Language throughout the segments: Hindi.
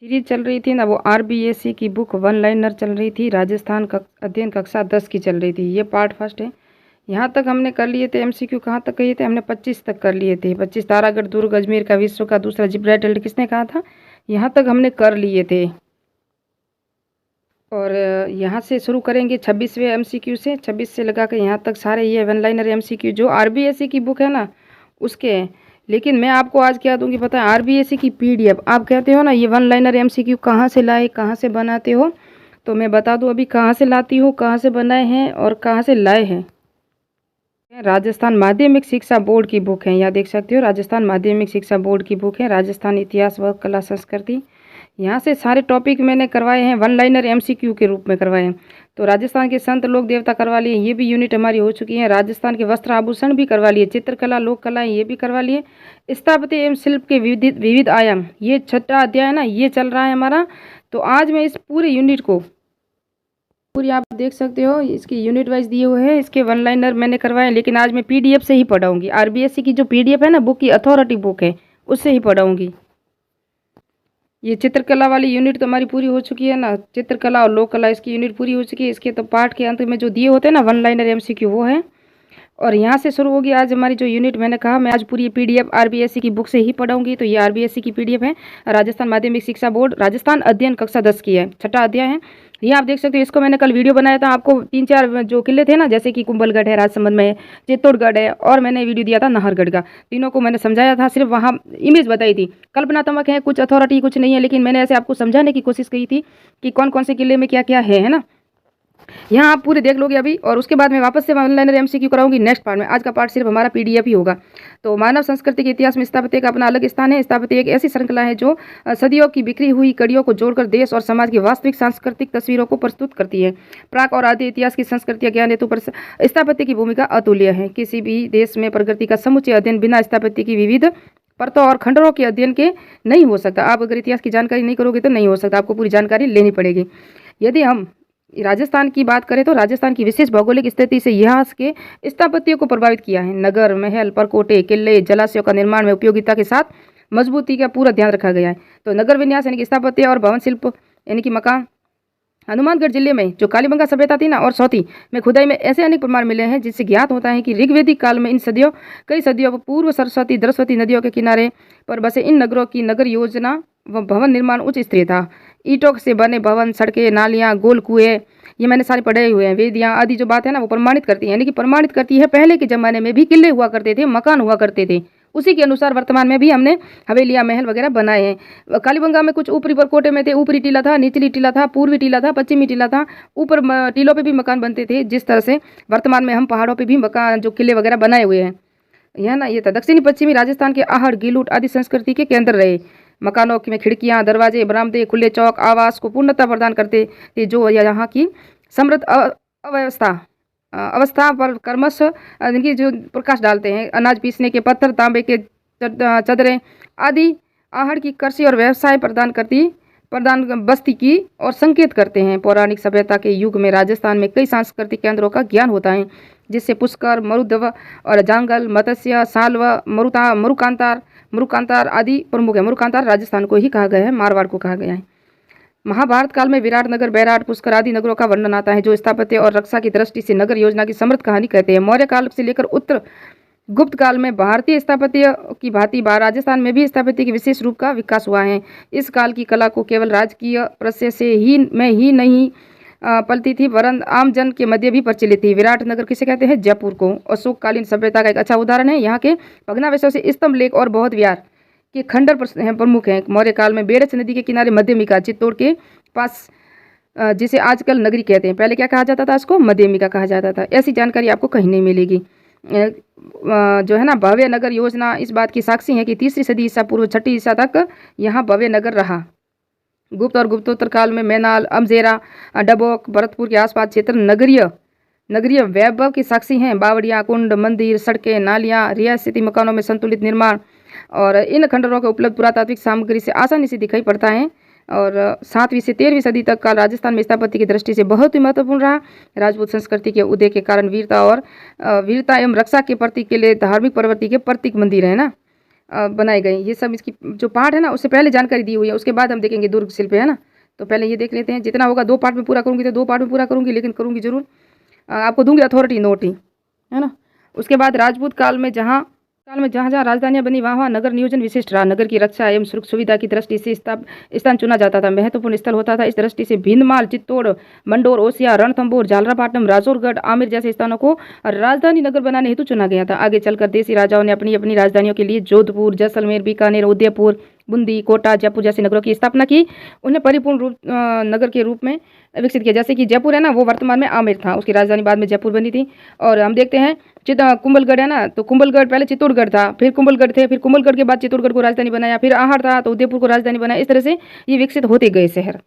सीरीज चल रही थी ना, वो आरबीएससी की बुक वन लाइनर चल रही थी। राजस्थान अध्ययन कक्षा 10 की चल रही थी। ये पार्ट फर्स्ट है। यहाँ तक हमने कर लिए थे। एमसीक्यू कहाँ तक किए थे हमने? 25 तक कर लिए थे। 25 तारागढ़ दुर्ग अजमेर का विश्व का दूसरा जिब्राल्टर किसने कहा था, यहाँ तक हमने कर लिए थे। और यहाँ से शुरू करेंगे 26वें एमसीक्यू से। 26 से लगा कर यहाँ तक सारे ये वन लाइनर एमसीक्यू जो आरबीएससी की बुक है ना उसके। लेकिन मैं आपको आज क्या दूंगी पता है? आरबीएससी की पीडीएफ। आप कहते हो ना ये वन लाइनर एमसीक्यू कहाँ से लाए, कहाँ से बनाते हो, तो मैं बता दूं अभी कहाँ से लाती हूँ, कहाँ से बनाए हैं और कहाँ से लाए हैं। राजस्थान माध्यमिक शिक्षा बोर्ड की बुक है, यहाँ देख सकते हो। राजस्थान माध्यमिक शिक्षा बोर्ड की बुक है, राजस्थान इतिहास व कला संस्कृति। यहाँ से सारे टॉपिक मैंने करवाए हैं, वन लाइनर एमसीक्यू के रूप में करवाए हैं। तो राजस्थान के संत लोक देवता करवा लिए, ये भी यूनिट हमारी हो चुकी है। राजस्थान के वस्त्र आभूषण भी करवा लिए, चित्रकला लोक कलाएँ ये भी करवा लिए। स्थापत्य एवं शिल्प के विविध विविध आयाम, ये 6ठा अध्याय है ना, ये चल रहा है हमारा। तो आज मैं इस पूरे यूनिट को पूरी आप देख सकते हो, इसकी यूनिट वाइज दिए हुए हैं। इसके वन लाइनर मैंने करवाए हैं, लेकिन आज मैं पीडीएफ से ही पढ़ाऊंगी। आरबीएससी की जो पीडीएफ है ना, बुक की अथॉरिटी बुक है, उससे ही पढ़ाऊंगी। ये चित्रकला वाली यूनिट तो हमारी पूरी हो चुकी है ना, चित्रकला और लोक कला इसकी यूनिट पूरी हो चुकी है। इसके तो पार्ट के अंत में जो दिए होते हैं ना वन लाइनर एमसीक्यू, वो है। और यहाँ से शुरू होगी आज हमारी जो यूनिट। मैंने कहा मैं आज पूरी पीडीएफ आरबीएससी की बुक से ही पढ़ाऊंगी। तो ये आरबीएससी की पीडीएफ है, राजस्थान माध्यमिक शिक्षा बोर्ड राजस्थान अध्ययन कक्षा 10 की है, 6ठा अध्याय है। ये आप देख सकते हो। इसको मैंने कल वीडियो बनाया था, आपको 3-4 जो किले थे ना, जैसे कि कुंभलगढ़ है राजसमंद में, चित्तौड़गढ़ है, और मैंने वीडियो दिया था नाहरगढ़ का। तीनों को मैंने समझाया था, सिर्फ वहाँ इमेज बताई थी। कल्पनात्मक है, कुछ अथॉरिटी कुछ नहीं है, लेकिन मैंने ऐसे आपको समझाने की कोशिश की थी कि कौन कौन से किले में क्या क्या है ना। यहाँ आप पूरे देख लोगे अभी, और उसके बाद मैं वापस से ऑनलाइन एमसीक्यू कराऊंगी नेक्स्ट पार्ट में। आज का पार्ट सिर्फ हमारा पीडीएफ ही होगा। तो मानव संस्कृति के इतिहास में स्थापत्य का अपना अलग स्थान है। स्थापत्य एक ऐसी श्रृंखला है जो सदियों की बिखरी हुई कड़ियों को जोड़कर देश और समाज की वास्तविक सांस्कृतिक तस्वीरों को प्रस्तुत करती है। प्राक और आदि इतिहास की संस्कृति ज्ञान हेतु पर स्थापत्य की भूमिका अतुल्य है। किसी भी देश में प्रगति का समुच्चय अध्ययन बिना स्थापत्य की विविध परतों और खंडरों के अध्ययन के नहीं हो सकता। आप अगर इतिहास की जानकारी नहीं करोगे तो नहीं हो सकता, आपको पूरी जानकारी लेनी पड़ेगी। यदि हम राजस्थान की बात करें तो राजस्थान की विशेष भौगोलिक स्थिति से यहाँ के स्थापत्य को प्रभावित किया है। नगर, महल, परकोटे, किले, जलाशयों का निर्माण में उपयोगिता के साथ मजबूती का पूरा ध्यान रखा गया है। तो नगर विन्यास यानी कि स्थापत्य और भवन शिल्प यानी कि मकान। हनुमानगढ़ जिले में जो कालीबंगा सभ्यता थी ना और सौती में खुदाई में ऐसे अनेक प्रमाण मिले हैं जिससे ज्ञात होता है कि ऋग्वेदिक काल में इन सदियों कई सदियों पूर्व सरस्वती दरस्वती नदियों के किनारे पर बसे इन नगरों की नगर योजना व भवन निर्माण उच्च स्तरीय था। ईंटों से बने भवन, सड़कें, नालियाँ, गोल कुएं, ये मैंने सारे पढ़े हुए हैं। वेदियाँ आदि जो बात है ना वो प्रमाणित करती है, यानी कि प्रमाणित करती है पहले के ज़माने में भी किले हुआ करते थे, मकान हुआ करते थे। उसी के अनुसार वर्तमान में भी हमने हवेलियाँ, महल वगैरह बनाए हैं। कालीबंगा में कुछ ऊपरी परकोटे में थे, ऊपरी टीला था, निचली टीला था, पूर्वी टीला था, पश्चिमी टीला था। ऊपर टीलों पे भी मकान बनते थे, जिस तरह से वर्तमान में हम पहाड़ों पे भी मकान जो किले वगैरह बनाए हुए हैं। यह ना ये था दक्षिणी पश्चिमी राजस्थान के आहड़, गीलूट आदि संस्कृति के केंद्र रहे। मकानों में खिड़कियाँ, दरवाजे, बरामदे, खुले चौक आवास को पूर्णता प्रदान करते थे, जो यहाँ की समृद्ध अवस्था पर कर्मश इनकी जो प्रकाश डालते हैं। अनाज पीसने के पत्थर, तांबे के चदरें आदि आहड़ की कृषि और व्यवसाय प्रदान बस्ती की और संकेत करते हैं। पौराणिक सभ्यता के युग में राजस्थान में कई सांस्कृतिक केंद्रों का ज्ञान होता है, जिससे पुष्कर, मरुधव और जांगल, मत्स्य, सालव, मुरुकांतार आदि प्रमुख है। मुरुकांतार राजस्थान को ही कहा गया है, मारवाड़ को कहा गया है। महाभारत काल में विराटनगर, बैराट, पुष्कर आदि नगरों का वर्णन आता है, जो स्थापत्य और रक्षा की दृष्टि से नगर योजना की समृद्ध कहानी कहते हैं। मौर्य काल से लेकर उत्तर गुप्त काल में भारतीय स्थापत्य की भांति राजस्थान में भी स्थापत्य के विशेष रूप का विकास हुआ है। इस काल की कला को केवल राजकीय प्रशय से ही नहीं पलती थी, वरन आम जन के मध्य भी प्रचलित थी। विराटनगर किसे कहते हैं? जयपुर को। अशोककालीन सभ्यता का एक अच्छा उदाहरण है। यहाँ के भग्नावशेषों से स्तंभ, लेख और बौद्ध विहार के खंडर प्रमुख हैं। मौर्य काल में बेड़च नदी के किनारे मध्यमिका, चित्तौड़ के पास, जिसे आजकल नगरी कहते हैं, पहले क्या कहा जाता था? इसको मध्यमिका कहा जाता था। ऐसी जानकारी आपको कहीं नहीं मिलेगी। जो है ना भव्य नगर योजना इस बात की साक्षी है कि 3री सदी ईसा पूर्व 6ठी ईसा तक यहाँ भव्य नगर रहा। गुप्त और गुप्तोत्तर काल में मैनाल, अमजेरा, डबोक, भरतपुर के आसपास क्षेत्र नगरीय वैभव की साक्षी हैं। बावड़ियाँ, कुंड, मंदिर, सड़कें, नालियाँ, रियासती मकानों में संतुलित निर्माण और इन खंडरों के उपलब्ध पुरातात्विक सामग्री से आसानी से दिखाई पड़ता है। और 7वीं से 13वीं सदी तक का राजस्थान में स्थापत्य की दृष्टि से बहुत ही महत्वपूर्ण रहा। राजपूत संस्कृति के उदय के कारण वीरता एवं रक्षा के प्रतीक के लिए धार्मिक प्रवृत्ति के प्रतीक मंदिर है ना। बनाए गए। ये सब इसकी जो पार्ट है ना उससे पहले जानकारी दी हुई है, उसके बाद हम देखेंगे दुर्ग शिल्प, है ना। तो पहले ये देख लेते हैं, जितना होगा 2 पार्ट में पूरा करूँगी तो 2 पार्ट में पूरा करूँगी, लेकिन करूँगी ज़रूर। आपको दूंगी अथॉरिटी नोट ही, है ना। उसके बाद राजपूत काल में जहाँ जहाँ राजधानियां बनी वहाँ नगर नियोजन विशिष्ट रहा। नगर की रक्षा एवं सुख सुविधा की दृष्टि से स्थान चुना जाता था, महत्वपूर्ण स्थल होता था। इस दृष्टि से भीनमाल, चित्तौड़, मंडोर, ओसिया, रणथंभौर, झालरापाटन, राजौरगढ़, आमेर जैसे स्थानों को राजधानी नगर बनाने हेतु चुना गया था। आगे चलकर देशी राजाओं ने अपनी अपनी राजधानियों के लिए जोधपुर, जैसलमेर, बीकानेर, उदयपुर, बूंदी, कोटा, जयपुर जैसे नगरों की स्थापना की। उन्हें परिपूर्ण रूप नगर के रूप में विकसित किया। जैसे कि जयपुर है ना, वो वर्तमान में आमेर था, उसकी राजधानी बाद में जयपुर बनी थी। और हम देखते हैं कुंभलगढ़ है ना, तो कुंभलगढ़ पहले चित्तौड़गढ़ था, फिर कुंभलगढ़ थे, फिर कुंभलगढ़ के बाद चित्तौड़गढ़ को राजधानी बनाया, फिर आहड़ था तो उदयपुर को राजधानी बनाया। इस तरह से ये विकसित होते गए शहर।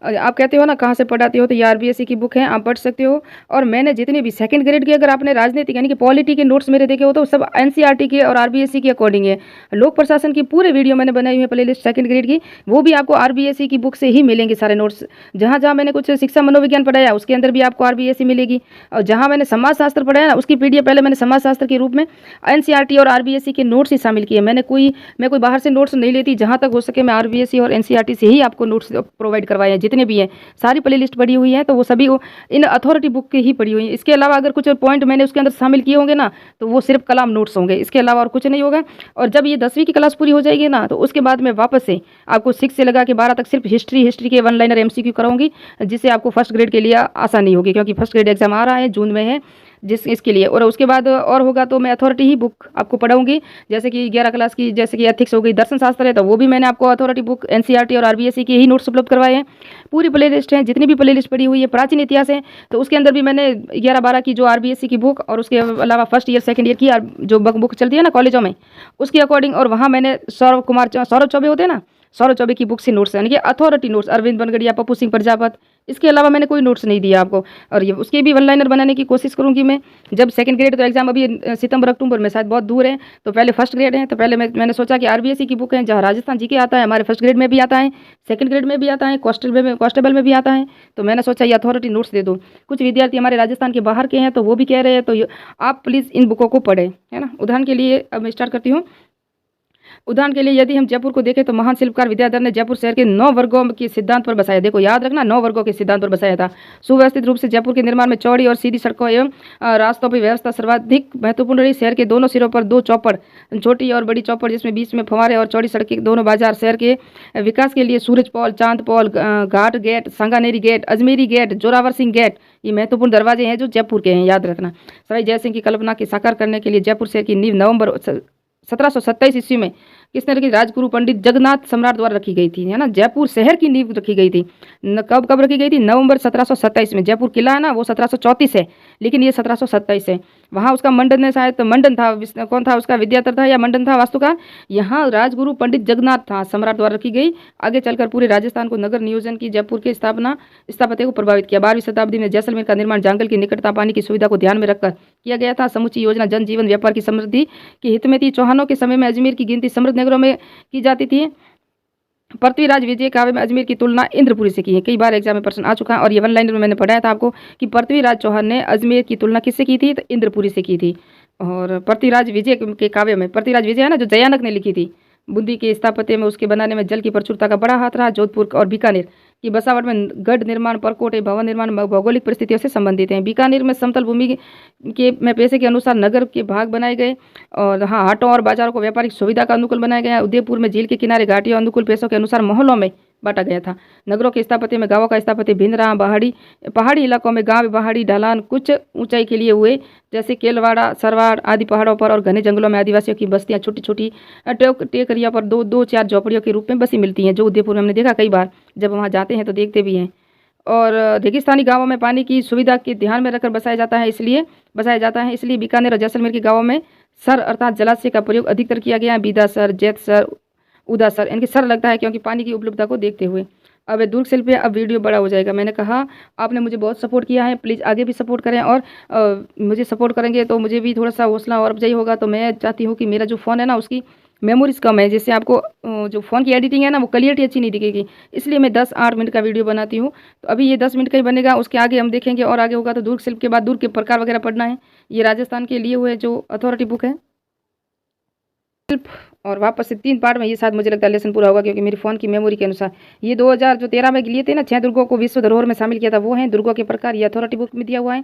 आप कहते हो ना कहाँ से पढ़ाती हो, तो ये आरबीएससी की बुक है, आप पढ़ सकते हो। और मैंने जितने भी सेकंड ग्रेड के अगर आपने राजनीतिक यानी कि पॉलिटी के नोट्स मेरे देखे हो तो सब एनसीईआरटी के और आरबीएससी के अकॉर्डिंग है। लोक प्रशासन की पूरे वीडियो मैंने बनाई हुई है प्लेलिस्ट सेकंड ग्रेड की, वो भी आपको आरबीएससी की बुक से ही मिलेंगे सारे नोट्स। जहाँ जहाँ मैंने कुछ शिक्षा मनोविज्ञान पढ़ाया उसके अंदर भी आपको आरबीएससी मिलेगी, और जहाँ मैंने समाजशास्त्र पढ़ाया ना उसकी पीडीएफ पहले मैंने समाजशास्त्र के रूप में एनसीईआरटी और आरबीएससी के नोट्स ही शामिल किए। मैं कोई बाहर से नोट्स नहीं लेती, जहाँ तक हो सके मैं आरबीएससी और एनसीईआरटी से ही आपको नोट्स प्रोवाइड करवाए हैं जितने भी हैं। सारी प्ले लिस्ट पड़ी हुई है, तो वो सभी इन अथॉरिटी बुक की ही पड़ी हुई है। इसके अलावा अगर कुछ पॉइंट मैंने उसके अंदर शामिल किए होंगे ना तो वो सिर्फ कलाम नोट्स होंगे, इसके अलावा और कुछ नहीं होगा। और जब ये 10वीं की क्लास पूरी हो जाएगी ना तो उसके बाद मैं वापस से आपको 6 से लगा के 12 तक सिर्फ हिस्ट्री के 1 लाइनर एमसीक्यू कराऊंगी, जिससे आपको फर्स्ट ग्रेड के लिए आसानी होगी, क्योंकि फर्स्ट ग्रेड एग्जाम आ रहा है, जून में है इसके लिए। और उसके बाद और होगा तो मैं अथॉरिटी ही बुक आपको पढ़ाऊंगी, जैसे कि 11 क्लास की जैसे कि एथिक्स हो गई, दर्शन शास्त्र है, तो वो भी मैंने आपको अथॉरिटी बुक एनसीईआरटी और आरबीएससी के ही नोट्स उपलब्ध करवाए हैं। पूरी प्ले लिस्ट है, जितनी भी प्ले लिस्ट पड़ी हुई है। प्राचीन इतिहास है तो उसके अंदर भी मैंने 11-12 की जो आरबीएससी की बुक और उसके अलावा फर्स्ट ईयर सेकंड ईयर की जो बुक चलती है ना कॉलेजों में उसके अकॉर्डिंग, और वहाँ मैंने सौरभ चौबे होते हैं ना, सौरभ चौबे की बुक से नोट्स यानी कि अथॉरिटी नोट्स, अरविंद बनगड़िया, पप्पू सिंह प्रजापत, इसके अलावा मैंने कोई नोट्स नहीं दिया आपको। और ये उसके भी 1 लाइनर बनाने की कोशिश करूंगी मैं। जब सेकंड ग्रेड तो एग्जाम अभी सितंबर अक्टूबर में शायद बहुत दूर है, तो पहले फर्स्ट ग्रेड है, तो पहले मैंने सोचा कि आरबीएससी की बुक है जहाँ राजस्थान जीके आता है, हमारे फर्स्ट ग्रेड में भी आता है, सेकंड ग्रेड में भी आता है, कॉन्स्टेबल में भी आता है, तो मैंने सोचा ये अथॉरिटी नोट्स दे दूँ। कुछ विद्यार्थी हमारे राजस्थान के बाहर के हैं तो वो भी कह रहे हैं, तो आप प्लीज़ इन बुकों को पढ़ें, है ना। उदाहरण के लिए अब मैं स्टार्ट करती हूँ। उदाहरण के लिए यदि हम जयपुर को देखें तो महान शिल्पकार विद्याधर ने जयपुर शहर के 9 वर्गों के सिद्धांत पर बसाया। देखो याद रखना, 9 वर्गों के सिद्धांत पर बसाया था। सुव्यवस्थित रूप से जयपुर के निर्माण में चौड़ी और सीधी सड़कों एवं रास्तों की व्यवस्था सर्वाधिक महत्वपूर्ण रही। शहर के दोनों सिरों पर 2 चौपड़, छोटी और बड़ी चौपड़, जिसमें बीच में फव्वारे और चौड़ी सड़कें, दोनों बाजार। शहर के विकास के लिए Suraj Pol, Chand Pol, Ghat gate, Sanganeri gate, Ajmeri gate, Zorawar Singh gate, ये महत्वपूर्ण दरवाजे हैं जो जयपुर के हैं, याद रखना। सवाई जय सिंह की कल्पना के साकार करने के लिए जयपुर शहर की नींव नवंबर 1727 ईस्वी में किस तरह की राजगुरु पंडित जगन्नाथ सम्राट द्वारा रखी गई थी, है ना। जयपुर शहर की नींव रखी गई थी। कब रखी गई थी? नवंबर 1727 में। जयपुर किला है ना वो 1734 है, लेकिन ये 1727 है। वहाँ उसका मंडन है, शायद मंडन था, कौन था उसका, विद्याधर था या मंडन था वास्तुकार। यहाँ राजगुरु पंडित जगन्नाथ था सम्राट द्वारा रखी गई। आगे चलकर पूरे राजस्थान को नगर नियोजन की जयपुर के स्थापत्य को प्रभावित किया। 12वीं शताब्दी में जैसलमेर का निर्माण जंगल की निकटता, पानी की सुविधा को ध्यान में रखकर किया गया था। समुची योजना जनजीवन व्यापार की समृद्धि के हित में थी। चौहानों के समय में अजमेर की गिनती समृद्ध नगरों में की जाती थी। पृथ्वीराज विजय काव्य में अजमेर की तुलना इंद्रपुरी से की है। कई बार एग्जाम में प्रश्न आ चुका है, और ये 1 लाइनर में मैंने पढ़ाया था आपको कि पृथ्वीराज चौहान ने अजमेर की तुलना किससे की थी, तो इंद्रपुरी से की थी। और पृथ्वीराज विजय के काव्य में, पृथ्वीराज विजय है ना जो जयानक ने लिखी थी, बूंदी के स्थापत्य में उसके बनाने में जल की प्रचुरता का बड़ा हाथ रहा। जोधपुर और बीकानेर की बसावट में गढ़ निर्माण, परकोटे, भवन निर्माण भौगोलिक परिस्थितियों से संबंधित हैं। बीकानेर में समतल भूमि के में पैसे के अनुसार नगर के भाग बनाए गए, और हाँ हाटों और बाजारों को व्यापारिक सुविधा का अनुकूल बनाया गया। उदयपुर में झील के किनारे घाटियों अनुकूल पैसों के अनुसार मोहल्लों में बांटा गया था। नगरों के स्थापत्य में गांवों का स्थापत्य भिन्न रहा। पहाड़ी इलाकों में गांव, पहाड़ी ढलान कुछ ऊंचाई के लिए हुए, जैसे केलवाड़ा, सरवाड़ आदि पहाड़ों पर, और घने जंगलों में आदिवासियों की बस्तियां छोटी छोटी टेकरिया पर 2-4 झोपड़ियों के रूप में बसी मिलती हैं, जो उदयपुर में हमने देखा कई बार, जब वहाँ जाते हैं तो देखते भी हैं। और रेगिस्तानी गांवों में पानी की सुविधा के ध्यान में रखकर बसाया जाता है, इसलिए बीकानेर और जैसलमेर के गाँवों में सर अर्थात जलाशय का प्रयोग अधिकतर किया गया है। बीदा सर, जैत सर, उदा सर, इनकी सर लगता है क्योंकि पानी की उपलब्धता को देखते हुए। अब दुर्ग शिल्प है, अब वीडियो बड़ा हो जाएगा। मैंने कहा आपने मुझे बहुत सपोर्ट किया है, प्लीज़ आगे भी सपोर्ट करें, और मुझे सपोर्ट करेंगे तो मुझे भी थोड़ा सा हौसला और अफजाई होगा। तो मैं चाहती हूँ कि मेरा जो फ़ोन है ना उसकी मेमोरीज कम है, जिससे आपको जो फ़ोन की एडिटिंग है ना वो क्लियरिटी अच्छी नहीं दिखेगी, इसलिए मैं 10-8 मिनट का वीडियो बनाती हूँ। तो अभी ये 10 मिनट का ही बनेगा, उसके आगे हम देखेंगे, और आगे होगा तो दुर्ग शिल्प के बाद दुर्ग के प्रकार वगैरह पढ़ना है। ये राजस्थान के लिए हुए जो अथॉरिटी बुक है। और वापस से 3 पार्ट में ये शायद मुझे लगता है लेसन पूरा होगा, क्योंकि मेरी फ़ोन की मेमोरी के अनुसार ये 2013 में लिए थे ना, 6 दुर्गों को विश्व धरोहर में शामिल किया था, वो हैं दुर्गों के प्रकार, ये अथॉरिटी बुक में दिया हुआ है।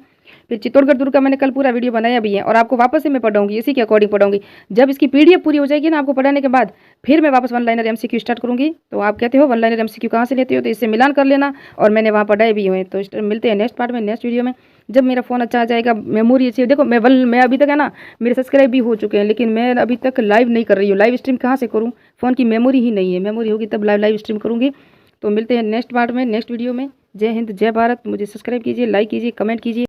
फिर चित्तौड़गढ़ दुर्ग का मैंने कल पूरा वीडियो बनाया भी है और आपको वापस से मैं पढ़ाऊंगी, इसी के अकॉर्डिंग पढ़ाऊंगी। जब इसकी पीडीएफ पूरी हो जाएगी ना आपको पढ़ाने के बाद, फिर मैं वापस वन लाइनर एमसीक्यू स्टार्ट करूंगी। तो आप कहते हो वन लाइनर एमसीक्यू कहाँ से लेते हो, तो इससे मिलान कर लेना, और मैंने वहाँ पढ़ाए भी हुए। तो मिलते हैं नेक्स्ट पार्ट में, नेक्स्ट वीडियो में, जब मेरा फ़ोन अच्छा आ जाएगा, मेमोरी अच्छी। देखो मैं अभी तक है ना, मेरे सब्सक्राइब भी हो चुके हैं, लेकिन मैं अभी तक लाइव नहीं कर रही हूँ। लाइव स्ट्रीम कहाँ से करूँ, फ़ोन की मेमोरी ही नहीं है, मेमोरी होगी तब लाइव स्ट्रीम करूँगी। तो मिलते हैं नेक्स्ट पार्ट में, नेक्स्ट वीडियो में। जय हिंद, जय भारत। मुझे सब्सक्राइब कीजिए, लाइक कीजिए, कमेंट कीजिए।